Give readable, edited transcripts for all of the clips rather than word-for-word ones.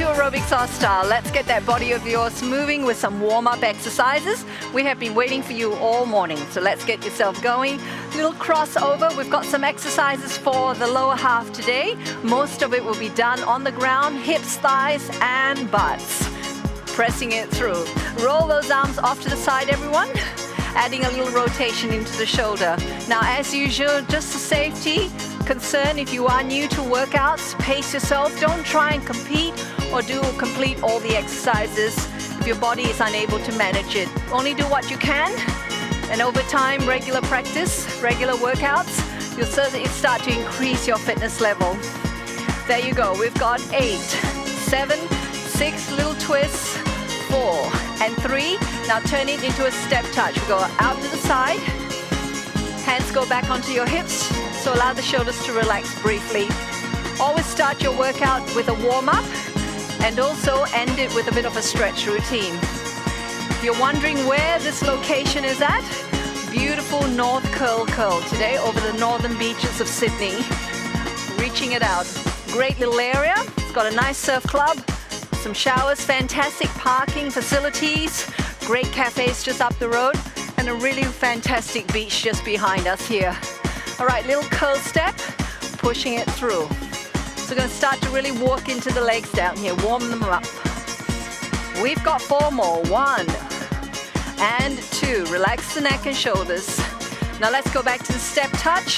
Aerobics Oz Style. Let's get that body of yours moving with some warm-up exercises. We have been waiting for you all morning, so let's get yourself going. Little crossover. We've got some exercises for the lower half today. Most of it will be done on the ground, hips, thighs, and butts. Pressing it through. Roll those arms off to the side, everyone. Adding a little rotation into the shoulder. Now, as usual, just a safety concern, if you are new to workouts, pace yourself. Don't try and compete or complete all the exercises if your body is unable to manage it. Only do what you can, and over time, regular practice, regular workouts, you'll certainly start to increase your fitness level. There you go. We've got 8, 7, 6 little twists, 4 and 3. Now turn it into a step touch. We go out to the side. Hands go back onto your hips, so allow the shoulders to relax briefly. Always start your workout with a warm-up and also end it with a bit of a stretch routine. If you're wondering where this location is at, beautiful North Curl today over the northern beaches of Sydney. Reaching it out. Great little area. It's got a nice surf club, some showers, fantastic parking facilities, great cafes just up the road, and a really fantastic beach just behind us here. All right, little curl step, pushing it through. So we're going to start to really walk into the legs down here, warm them up. We've got 4 more, 1 and 2. Relax the neck and shoulders. Now let's go back to the step touch.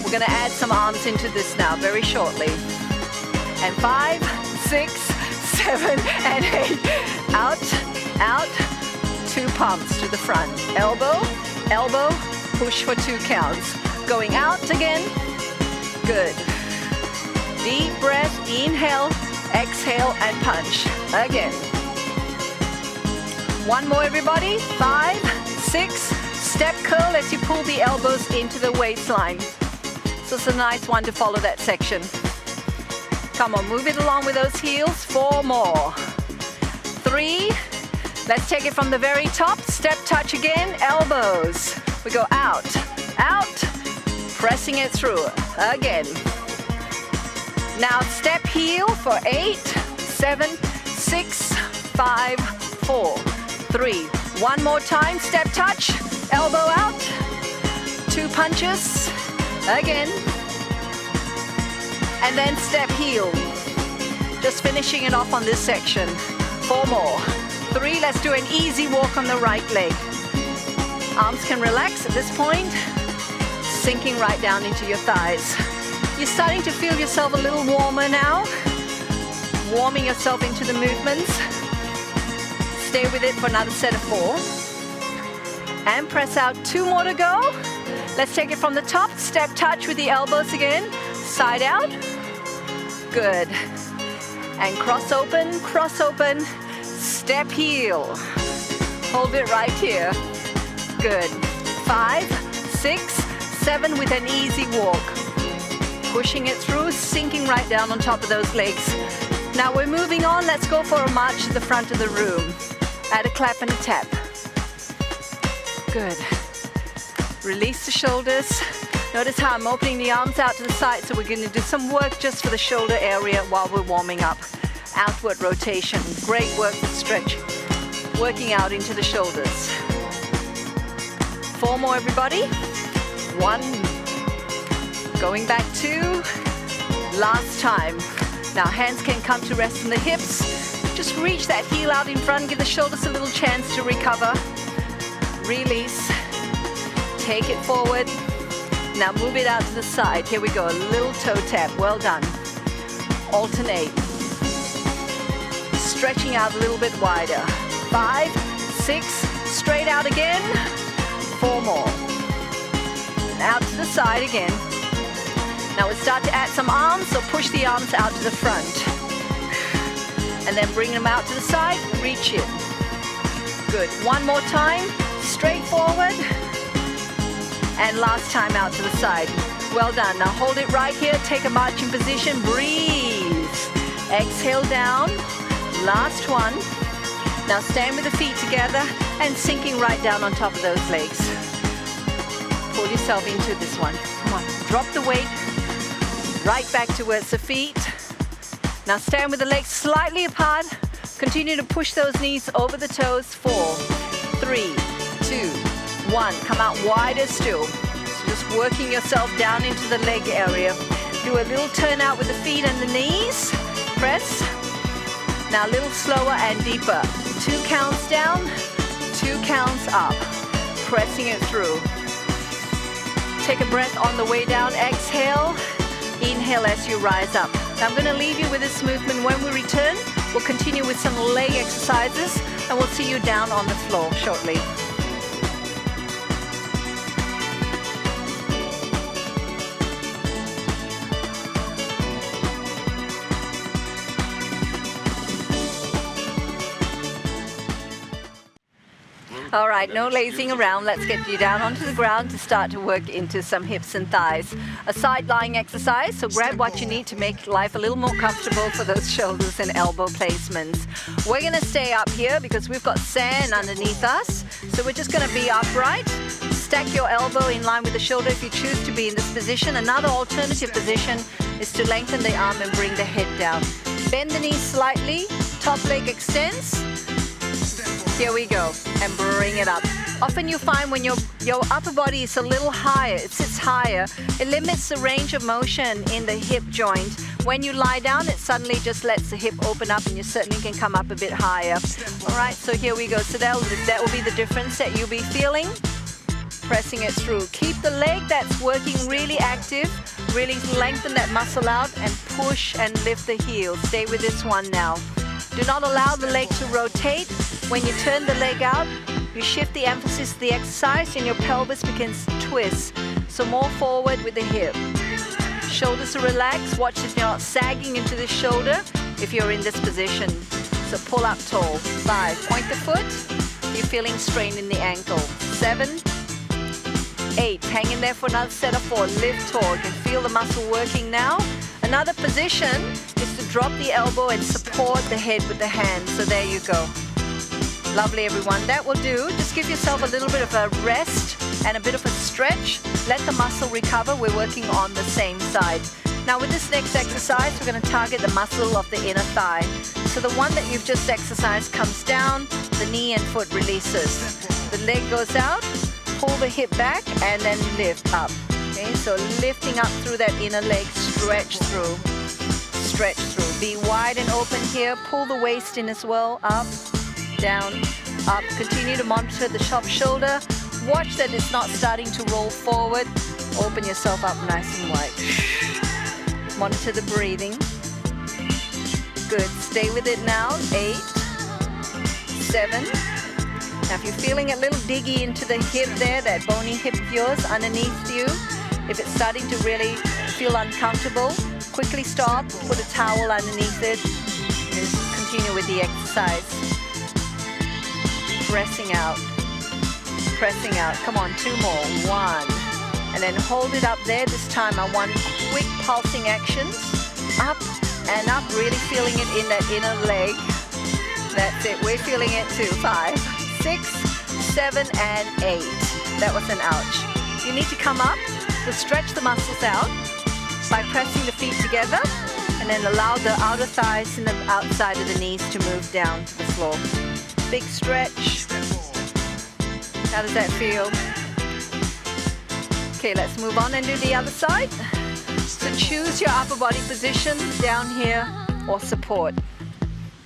We're going to add some arms into this now very shortly. And 5, 6, 7, and 8. Out, 2 pumps to the front. Elbow, elbow, push for 2 counts. Going out again. Good. Deep breath, inhale, exhale, and punch. Again. 1 more, everybody. 5, 6, step curl as you pull the elbows into the waistline. So it's a nice one to follow that section. Come on, move it along with those heels. 4 more. 3. Let's take it from the very top. Step touch again, elbows. We go out, pressing it through. Again. Now step heel for 8, 7, 6, 5, 4, 3. 1 more time, step touch, elbow out. 2 punches. Again. And then step heel. Just finishing it off on this section. 4 more. 3, let's do an easy walk on the right leg. Arms can relax at this point, sinking right down into your thighs. You're starting to feel yourself a little warmer now, warming yourself into the movements. Stay with it for another set of 4. And press out. 2 more to go. Let's take it from the top, step touch with the elbows again, side out. Good. And cross open, step heel. Hold it right here. Good. 5, 6, 7 with an easy walk. Pushing it through, sinking right down on top of those legs. Now we're moving on. Let's go for a march to the front of the room. Add a clap and a tap. Good. Release the shoulders. Notice how I'm opening the arms out to the side, so we're going to do some work just for the shoulder area while we're warming up. Outward rotation. Great work with stretch. Working out into the shoulders. 4 more, everybody. 1. Going back 2. Last time. Now hands can come to rest on the hips. Just reach that heel out in front. Give the shoulders a little chance to recover. Release. Take it forward. Now move it out to the side. Here we go. A little toe tap. Well done. Alternate. Stretching out a little bit wider. 5, 6, straight out again. 4 more. Out to the side again. Now we'll start to add some arms, so push the arms out to the front. And then bring them out to the side, reach it. Good. 1 more time, straight forward. And last time out to the side. Well done. Now hold it right here, take a marching position, breathe. Exhale down, last one. Now stand with the feet together and sinking right down on top of those legs. Pull yourself into this one. Come on, drop the weight right back towards the feet. Now stand with the legs slightly apart. Continue to push those knees over the toes. 4, 3, 2, 1. Come out wider still. So just working yourself down into the leg area. Do a little turn out with the feet and the knees. Press. Now a little slower and deeper. 2 counts down, 2 counts up. Pressing it through. Take a breath on the way down. Exhale. Inhale as you rise up. Now I'm going to leave you with this movement. When we return, we'll continue with some leg exercises and we'll see you down on the floor shortly. All right, no lazing around. Let's get you down onto the ground to start to work into some hips and thighs. A side-lying exercise, so grab what you need to make life a little more comfortable for those shoulders and elbow placements. We're gonna stay up here because we've got sand underneath us. So we're just gonna be upright. Stack your elbow in line with the shoulder if you choose to be in this position. Another alternative position is to lengthen the arm and bring the head down. Bend the knees slightly, top leg extends. Here we go, and bring it up. Often you find when your upper body is a little higher, it sits higher, it limits the range of motion in the hip joint. When you lie down, it suddenly just lets the hip open up and you certainly can come up a bit higher. All right, so here we go. So that will be the difference that you'll be feeling. Pressing it through. Keep the leg that's working really active, really lengthen that muscle out and push and lift the heel. Stay with this one now. Do not allow the leg to rotate. When you turn the leg out, you shift the emphasis of the exercise and your pelvis begins to twist. So more forward with the hip. Shoulders are relaxed. Watch that you're not sagging into the shoulder if you're in this position. So pull up tall. 5, point the foot. You're feeling strain in the ankle. 7, 8, hang in there for another set of 4. Lift tall. You can feel the muscle working now. Another position is to drop the elbow and support the head with the hand. So there you go. Lovely, everyone. That will do. Just give yourself a little bit of a rest and a bit of a stretch. Let the muscle recover. We're working on the same side. Now with this next exercise, we're going to target the muscle of the inner thigh. So the one that you've just exercised comes down, the knee and foot releases. The leg goes out, pull the hip back, and then lift up. Okay, so lifting up through that inner leg, stretch through. Stretch through. Be wide and open here. Pull the waist in as well. Up, down, up. Continue to monitor the top shoulder. Watch that it's not starting to roll forward. Open yourself up nice and wide. Monitor the breathing. Good. Stay with it now. 8, 7. Now if you're feeling a little diggy into the hip there, that bony hip of yours underneath you, if it's starting to really feel uncomfortable, quickly stop, put a towel underneath it, and continue with the exercise. Pressing out. Pressing out. Come on, 2 more. 1. And then hold it up there. This time I want quick pulsing actions. Up and up. Really feeling it in that inner leg. That's it. We're feeling it too. 5, 6, 7, and 8. That was an ouch. You need to come up. So stretch the muscles out by pressing the feet together and then allow the outer thighs and the outside of the knees to move down to the floor. Big stretch. How does that feel? Okay, let's move on and do the other side. So choose your upper body position, down here or support.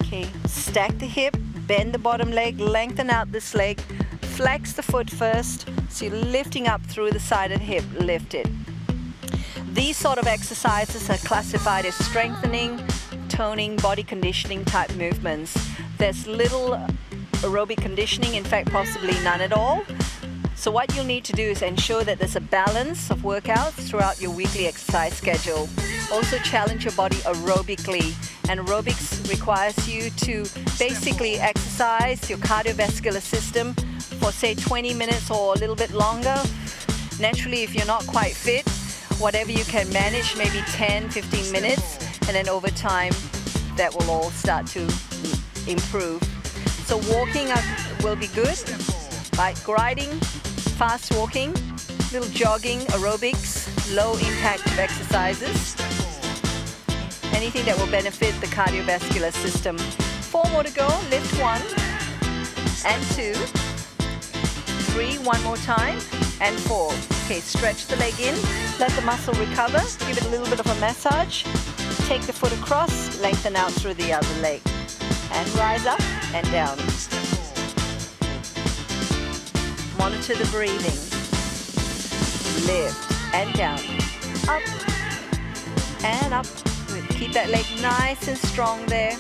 Okay, stack the hip, bend the bottom leg, lengthen out this leg, flex the foot first. So you're lifting up through the side of the hip, lift it. These sort of exercises are classified as strengthening, toning, body conditioning type movements. There's little aerobic conditioning, in fact possibly none at all. So what you'll need to do is ensure that there's a balance of workouts throughout your weekly exercise schedule. Also challenge your body aerobically. And aerobics requires you to basically exercise your cardiovascular system for say 20 minutes or a little bit longer. Naturally, if you're not quite fit, whatever you can manage, maybe 10, 15 minutes, and then over time that will all start to improve. So walking will be good, like gliding, fast walking, little jogging, aerobics, low impact exercises. And anything that will benefit the cardiovascular system. 4 more to go. Lift 1 and 2, 3, one more time, and 4. Okay, stretch the leg in, let the muscle recover, give it a little bit of a massage, take the foot across, lengthen out through the other leg, and rise up and down. Monitor the breathing. Lift and down, up and up. Good. Keep that leg nice and strong there.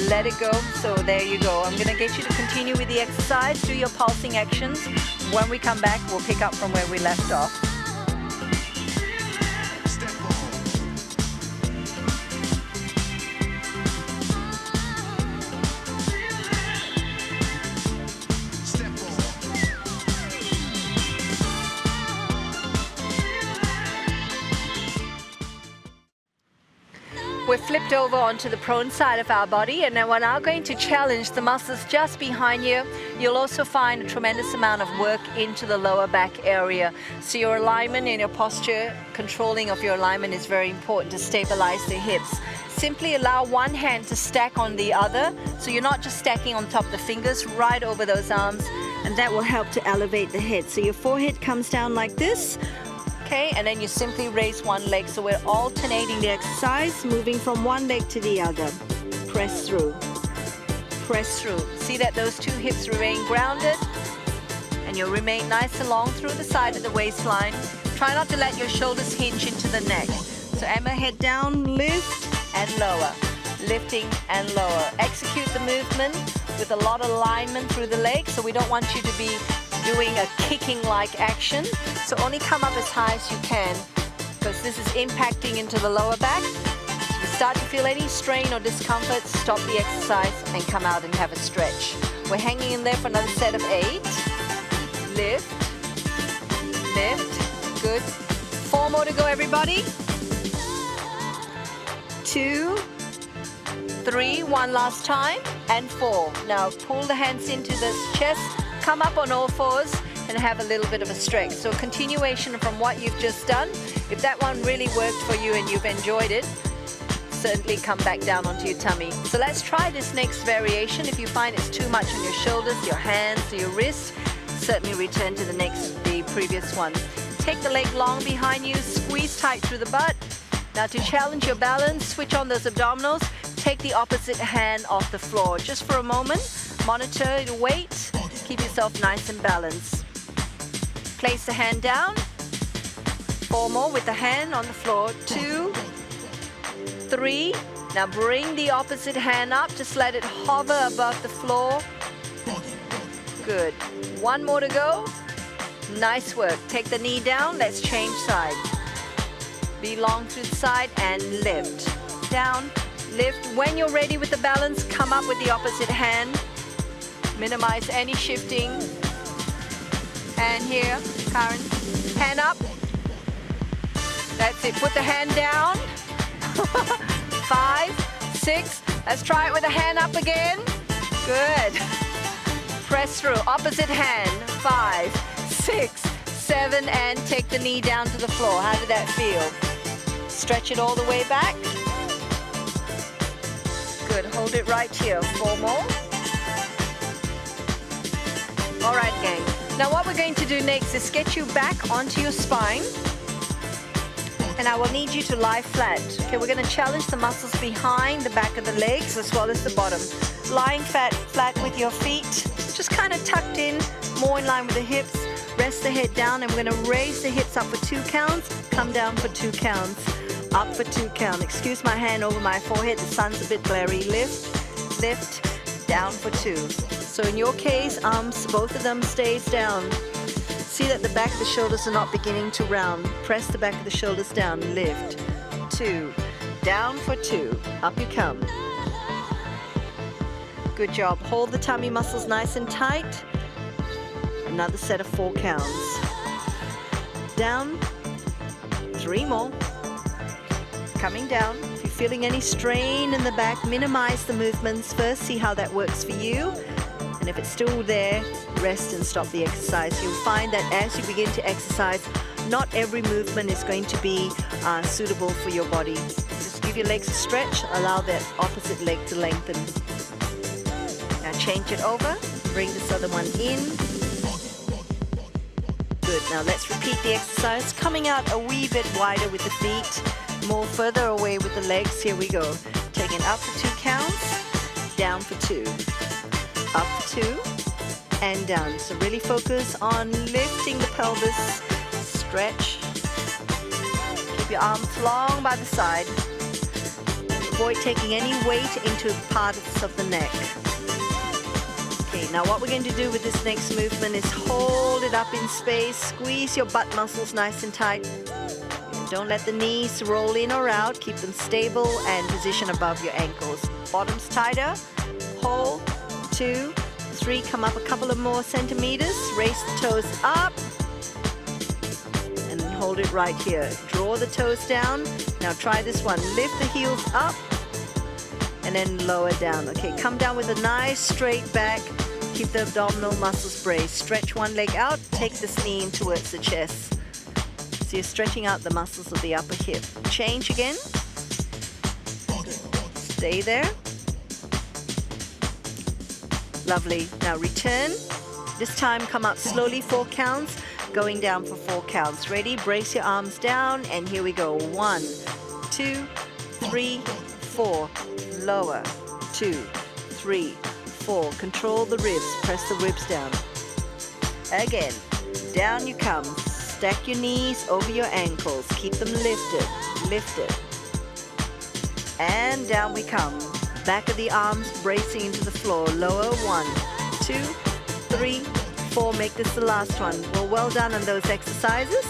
Let it go. So there you go. I'm going to get you to continue with the exercise. Do your pulsing actions. When we come back, we'll pick up from where we left off. We're flipped over onto the prone side of our body, and now we're now going to challenge the muscles just behind you. You'll also find a tremendous amount of work into the lower back area. So your alignment and your posture, controlling of your alignment is very important to stabilize the hips. Simply allow one hand to stack on the other, so you're not just stacking on top of the fingers, right over those arms, and that will help to elevate the head. So your forehead comes down like this. Okay, and then you simply raise one leg. So we're alternating the exercise, moving from one leg to the other. Press through. Press through. See that those two hips remain grounded, and you'll remain nice and long through the side of the waistline. Try not to let your shoulders hinge into the neck. So Emma, head down, lift and lower. Lifting and lower. Execute the movement with a lot of alignment through the legs, so we don't want you to be doing a kicking-like action. So only come up as high as you can, because this is impacting into the lower back. If you start to feel any strain or discomfort, stop the exercise and come out and have a stretch. We're hanging in there for another set of 8. Lift, lift, good. 4 more to go, everybody. 2, 3, one last time, and 4. Now pull the hands into the chest, come up on all fours, and have a little bit of a stretch. So continuation from what you've just done. If that one really worked for you and you've enjoyed it, certainly come back down onto your tummy. So let's try this next variation. If you find it's too much on your shoulders, your hands, or your wrists, certainly return to the previous one. Take the leg long behind you, squeeze tight through the butt. Now to challenge your balance, switch on those abdominals, take the opposite hand off the floor. Just for a moment, monitor the weight, keep yourself nice and balanced. Place the hand down. 4 more with the hand on the floor. 2, 3. Now bring the opposite hand up. Just let it hover above the floor. Good. 1 more to go. Nice work. Take the knee down. Let's change side. Be long through the side and lift. Down, lift. When you're ready with the balance, come up with the opposite hand. Minimize any shifting. And here, Karen, hand up. That's it. Put the hand down. 5, 6. Let's try it with the hand up again. Good. Press through. Opposite hand. 5, 6, 7, and take the knee down to the floor. How did that feel? Stretch it all the way back. Good. Hold it right here. 4 more. All right, gang. Now what we're going to do next is get you back onto your spine, and I will need you to lie flat. Okay, we're going to challenge the muscles behind the back of the legs as well as the bottom. Lying flat with your feet, just kind of tucked in, more in line with the hips. Rest the head down, and we're going to raise the hips up for 2 counts, come down for 2 counts, up for 2 counts. Excuse my hand over my forehead, the sun's a bit glary. Lift, lift, down for 2. So in your case, arms, both of them stays down. See that the back of the shoulders are not beginning to round. Press the back of the shoulders down. Lift. 2. Down for 2. Up you come. Good job. Hold the tummy muscles nice and tight. Another set of 4 counts. Down. 3 more. Coming down. If you're feeling any strain in the back, minimize the movements first. See how that works for you. And if it's still there, rest and stop the exercise. You'll find that as you begin to exercise, not every movement is going to be suitable for your body. Just Give your legs a stretch, allow that opposite leg to lengthen. Now change it over, bring this other one in. Good, now let's repeat the exercise, coming out a wee bit wider with the feet, more further away with the legs. Here we go. Taking up for 2 counts, down for 2, up for 2, and down. So really focus on lifting the pelvis, stretch. Keep your arms long by the side. Avoid taking any weight into parts of the neck. Okay, now what we're going to do with this next movement is hold it up in space, squeeze your butt muscles nice and tight. Don't let the knees roll in or out, keep them stable and position above your ankles. Bottoms tighter, hold, 2, 3, come up a couple of more centimeters, raise the toes up, and hold it right here. Draw the toes down. Now try this one, lift the heels up, and then lower down. Okay, come down with a nice straight back. Keep the abdominal muscles braced. Stretch one leg out, take this knee in towards the chest. So you're stretching out the muscles of the upper hip. Change again. Stay there. Lovely. Now return. This time come up slowly, 4 counts, going down for 4 counts. Ready? Brace your arms down, and here we go. 1, 2, 3, 4. Lower. 2, 3, 4. Control the ribs. Press the ribs down. Again. Down you come. Stack your knees over your ankles. Keep them lifted. Lifted. And down we come. Back of the arms bracing into the floor. Lower. 1, 2, 3, 4. Make this the last one. Well done on those exercises.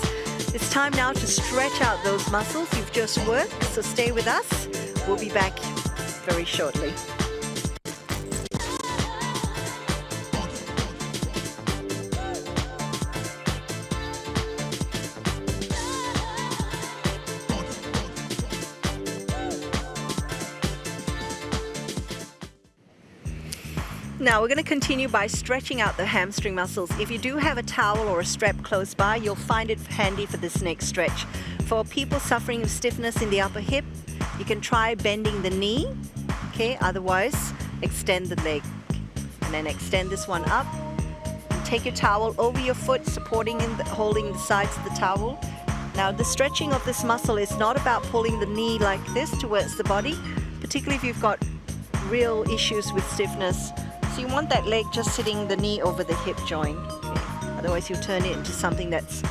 It's time now to stretch out those muscles you've just worked. So stay with us. We'll be back very shortly. Now we're going to continue by stretching out the hamstring muscles. If you do have a towel or a strap close by, you'll find it handy for this next stretch. For people suffering with stiffness in the upper hip, you can try bending the knee, okay? Otherwise, extend the leg. And then extend this one up. And take your towel over your foot, supporting and holding the sides of the towel. Now the stretching of this muscle is not about pulling the knee like this towards the body, particularly if you've got real issues with stiffness. So you want that leg just sitting the knee over the hip joint. Okay. Otherwise you'll turn it into something that's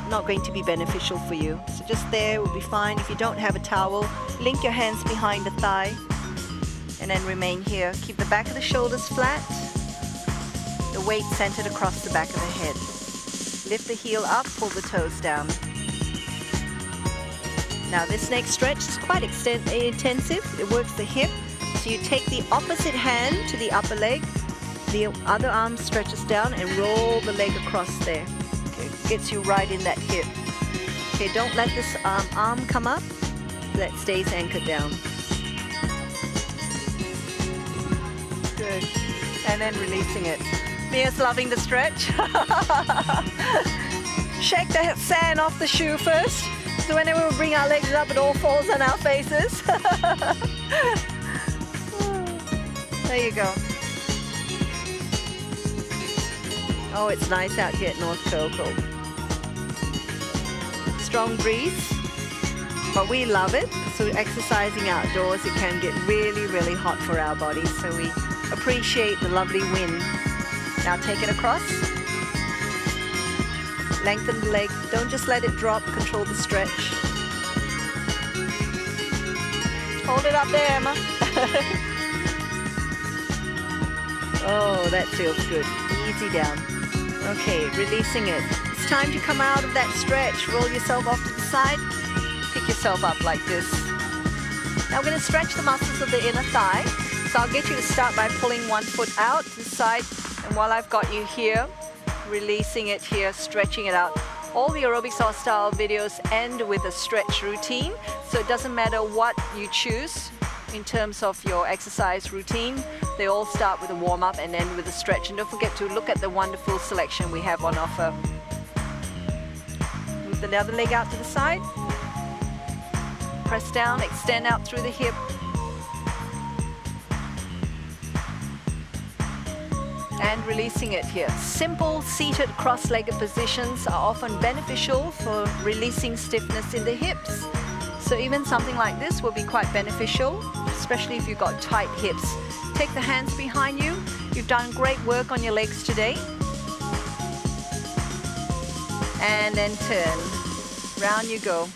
not going to be beneficial for you. So just there will be fine. If you don't have a towel, link your hands behind the thigh and then remain here. Keep the back of the shoulders flat, the weight centered across the back of the head. Lift the heel up, pull the toes down. Now this next stretch is quite intensive. It works the hip. So you take the opposite hand to the upper leg, the other arm stretches down and roll the leg across there. Okay, gets you right in that hip. Okay, don't let this arm come up. That stays anchored down. Good. And then releasing it. Mia's loving the stretch. Shake the sand off the shoe first. So whenever we bring our legs up, it all falls on our faces. There you go. Oh, it's nice out here at North Coco. Strong breeze, but we love it. So exercising outdoors, it can get really, really hot for our bodies. So we appreciate the lovely wind. Now take it across. Lengthen the leg. Don't just let it drop. Control the stretch. Hold it up there, Emma. Oh, that feels good. Easy down. Okay, releasing it. It's time to come out of that stretch. Roll yourself off to the side. Pick yourself up like this. Now we're going to stretch the muscles of the inner thigh. So I'll get you to start by pulling one foot out to the side. And while I've got you here, releasing it here, stretching it out. All the Aerobics Oz Style videos end with a stretch routine. So it doesn't matter what you choose in terms of your exercise routine. They all start with a warm-up and end with a stretch. And don't forget to look at the wonderful selection we have on offer. Move the other leg out to the side. Press down, extend out through the hip. And releasing it here. Simple seated cross-legged positions are often beneficial for releasing stiffness in the hips. So even something like this will be quite beneficial, especially if you've got tight hips. Take the hands behind you. You've done great work on your legs today. And then turn. Round you go.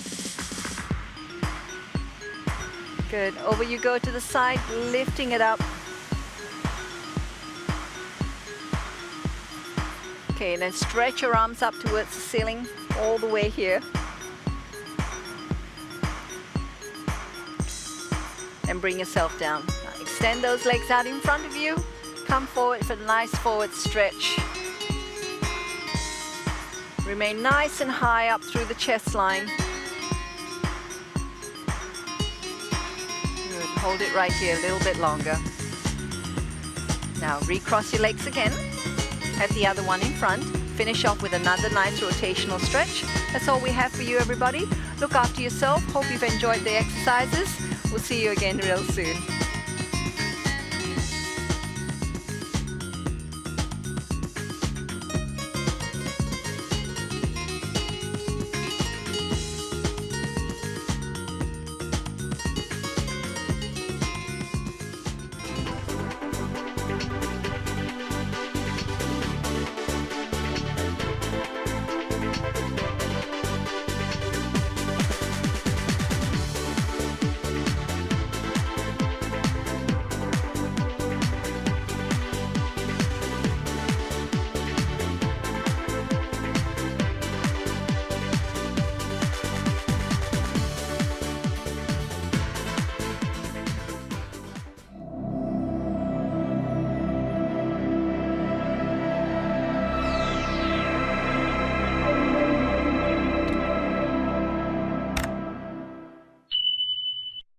Good. Over you go to the side, lifting it up. Okay, and then stretch your arms up towards the ceiling, all the way here. And bring yourself down. Now extend those legs out in front of you. Come forward for a nice forward stretch. Remain nice and high up through the chest line. Good. Hold it right here a little bit longer. Now recross your legs again. At the other one in front. Finish off with another nice rotational stretch. That's all we have for you, everybody. Look after yourself. Hope you've enjoyed the exercises. We'll see you again real soon.